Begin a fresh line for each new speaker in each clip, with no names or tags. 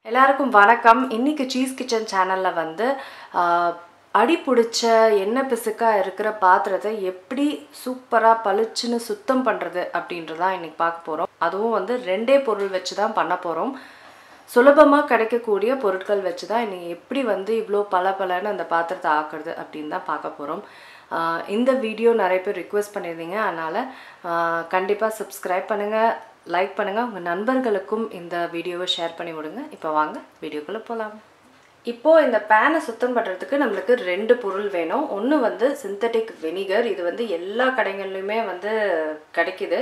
எல்லாருக்கும் வணக்கம். இன்னைக்கு சீஸ் கிச்சன் சேனல்ல வந்து அடி பிடிச்ச எண்ணெய் பிசுக்கா இருக்கிற பாத்திரத்தை எப்படி சூப்பரா பளிச்சுன்னு சுத்தம் பண்றது அப்படின்றத இன்னைக்கு பார்க்க போறோம். அதுவும் வந்து ரெண்டே பொருள் வச்சு தான் பண்ண போறோம். சுலபமா கிடைக்கக்கூடிய பொருட்கள் வச்சு தான் இன்னைக்கு எப்படி வந்து இவ்ளோ பளபளன்னு அந்த பாத்திரத்தை ஆக்குறது அப்படின்னு தான் பார்க்க போறோம். இந்த வீடியோ நிறைய பேர் ரிக்வெஸ்ட் பண்ணியிருந்தீங்க. அதனால கண்டிப்பா சப்ஸ்கிரைப் பண்ணுங்க, லைக் பண்ணுங்க, உங்க நண்பர்களுக்கும் இந்த வீடியோவை ஷேர் பண்ணி விடுங்க. இப்போ வாங்க வீடியோக்குள்ள போலாம். இப்போ இந்த பேனை சுத்தம் பண்றதுக்கு நமக்கு ரெண்டு பொருள் வேணும். ஒன்று வந்து சிந்தட்டிக் வினிகர். இது வந்து எல்லா கடைகள்லையுமே வந்து கிடைக்குது.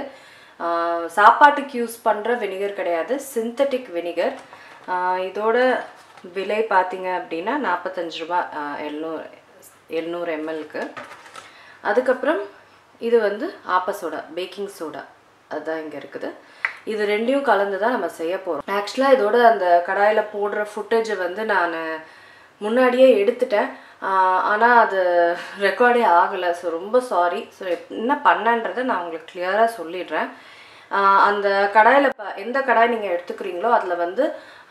சாப்பாட்டுக்கு யூஸ் பண்ணுற வினிகர் கிடையாது, சிந்தட்டிக் வினிகர். இதோட விலை பார்த்தீங்க அப்படின்னா 45 ரூபாய் 700 ml. அதுக்கப்புறம் இது வந்து ஆப்ப சோடா, பேக்கிங் சோடா, அதுதான் இங்கே இருக்குது. இது ரெண்டையும் கலந்து தான் நம்ம செய்ய போகிறோம். ஆக்சுவலாக இதோட அந்த கடாயில் போடுற ஃபுட்டேஜை வந்து நான் முன்னாடியே எடுத்துட்டேன். ஆனால் அது ரெக்கார்டே ஆகலை. ஸோ ரொம்ப சாரி. ஸோ என்ன பண்ணன்றதை நான் உங்களுக்கு கிளியராக சொல்லிடுறேன். அந்த கடாயில் எந்த கடாய் நீங்கள் எடுத்துக்கிறீங்களோ அதில் வந்து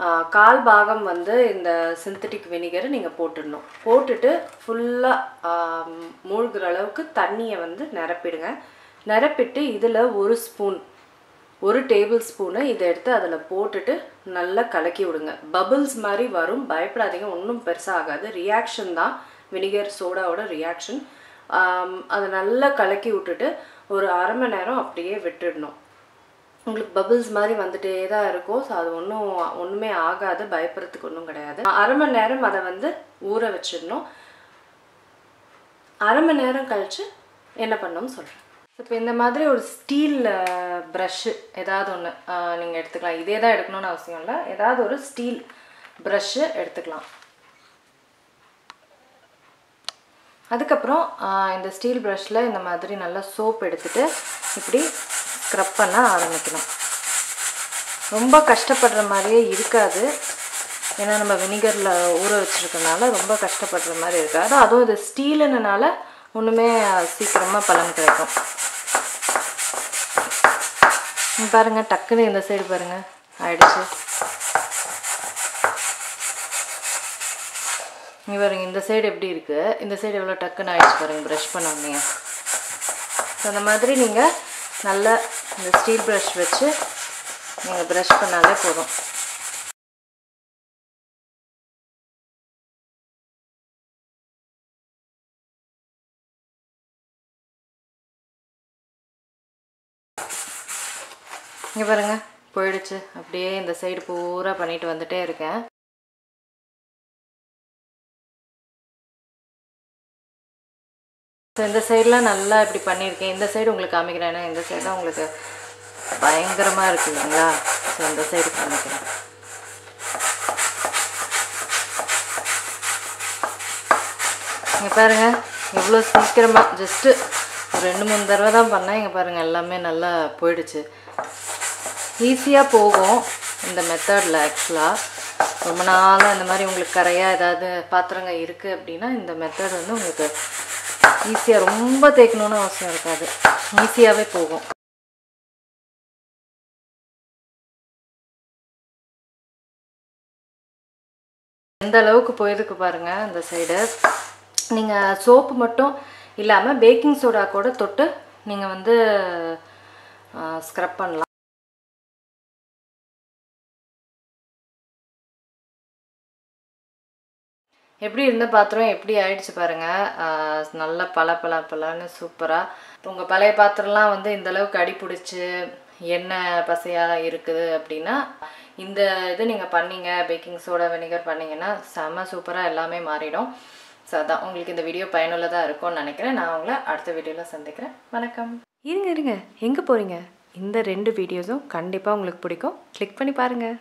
1/4 பாகம் வந்து இந்த சிந்தட்டிக் வினிகரை நீங்கள் போட்டுடணும். போட்டுட்டு ஃபுல்லாக மூழ்கிற அளவுக்கு தண்ணியை வந்து நிரப்பிடுங்க. நிரப்பிட்டு இதில் ஒரு டேபிள் ஸ்பூனு இதை எடுத்து அதில் போட்டுட்டு நல்லா கலக்கி விடுங்க. பபிள்ஸ் மாதிரி வரும், பயப்படாதீங்க, ஒன்றும் பெருசாக ஆகாது. ரியாக்ஷன் தான், வினிகர் சோடாவோட ரியாக்ஷன். அதை நல்லா கலக்கி விட்டுட்டு ஒரு அரை மணி நேரம் அப்படியே விட்டுடணும். உங்களுக்கு பபிள்ஸ் மாதிரி வந்துட்டே தான் இருக்கும். ஸோ அது ஒன்றுமே ஆகாது, பயப்படுறதுக்கு ஒன்றும் கிடையாது. அரை மணி நேரம் அதை வந்து ஊற வச்சிடணும். அரை மணி நேரம் கழித்து என்ன பண்ணணும்னு சொல்கிறேன். இப்போ இந்த மாதிரி ஒரு ஸ்டீல் ப்ரஷ்ஷு ஏதாவது ஒன்று நீங்கள் எடுத்துக்கலாம். இதே தான் எடுக்கணும்னு அவசியம் இல்லை, ஏதாவது ஒரு ஸ்டீல் ப்ரஷ்ஷு எடுத்துக்கலாம். அதுக்கப்புறம் இந்த ஸ்டீல் ப்ரஷ்ஷில் இந்த மாதிரி நல்லா சோப் எடுத்துகிட்டு இப்படி ஸ்க்ரப் பண்ண ஆரம்பிக்கணும். ரொம்ப கஷ்டப்படுற மாதிரியே இருக்காது, ஏன்னா நம்ம வினிகரில் ஊற வச்சுருக்கனால ரொம்ப கஷ்டப்படுற மாதிரி இருக்காது. அதுவும் இது ஸ்டீலுனால ஒன்றுமே சீக்கிரமாக பலன் கிடைக்கும். பாருங்கள், டக்குன்னு இந்த சைடு பாருங்கள் ஆயிடுச்சு. இங்கே பாருங்கள், இந்த சைடு எப்படி இருக்குது, இந்த சைடு எவ்வளோ டக்குன்னு ஆயிடுச்சு பாருங்கள் ப்ரஷ் பண்ணாங்க. ஸோ அந்த மாதிரி நீங்கள் நல்லா இந்த ஸ்டீல் ப்ரஷ் வச்சு நீங்கள் ப்ரஷ் பண்ணாலே போதும். இங்கே பாருங்கள் போயிடுச்சு. அப்படியே இந்த சைடு பூரா பண்ணிட்டு வந்துட்டே இருக்கேன். ஸோ இந்த சைடெலாம் நல்லா இப்படி பண்ணியிருக்கேன். இந்த சைடு உங்களுக்கு காமிக்கிறேன், ஏன்னா இந்த சைடு தான் உங்களுக்கு பயங்கரமாக இருக்குது இல்லைங்களா. ஸோ இந்த சைடு காமிக்கிறேன். இங்கே பாருங்கள் எவ்வளோ சீக்கிரமாக, ஜஸ்ட்டு ஒரு 2-3 தடவை தான் பண்ணேன். இங்கே பாருங்கள் எல்லாமே நல்லா போயிடுச்சு. ஈஸியாக போகும் இந்த மெத்தடில். ஆக்சுவலாக ரொம்ப நாளாக இந்த மாதிரி உங்களுக்கு கரையாக ஏதாவது பாத்திரங்க இருக்குது அப்படின்னா இந்த மெத்தட் வந்து உங்களுக்கு ஈஸியாக, ரொம்ப தேய்க்கணுன்னு அவசியம் இருக்காது, ஈஸியாகவே போகும். எந்த அளவுக்கு போயிருக்கு பாருங்கள் இந்த சைடு. நீங்கள் சோப்பு மட்டும் இல்லாமல் பேக்கிங் சோடா கூட தொட்டு நீங்கள் வந்து ஸ்க்ரப் பண்ணலாம். எப்படி இருந்த பாத்திரம் எப்படி ஆயிடுச்சு பாருங்கள். நல்லா பளபளன்னு சூப்பராக. உங்கள் பழைய பாத்திரம்லாம் வந்து இந்தளவுக்கு அடி பிடிச்சி எண்ணெய் பசையாக இருக்குது அப்படின்னா இந்த இது நீங்கள் பண்ணீங்க, பேக்கிங் சோடா வினிகர் பண்ணிங்கன்னா செம்ம சூப்பராக எல்லாமே மாறிடும். ஸோ அதான் உங்களுக்கு இந்த வீடியோ பயனுள்ளதாக இருக்கும்னு நினைக்கிறேன். நான் உங்களை அடுத்த வீடியோவில் சந்திக்கிறேன். வணக்கம். இருங்க எங்கே போகிறீங்க? இந்த 2 வீடியோஸும் கண்டிப்பாக உங்களுக்கு பிடிக்கும். கிளிக் பண்ணி பாருங்கள்.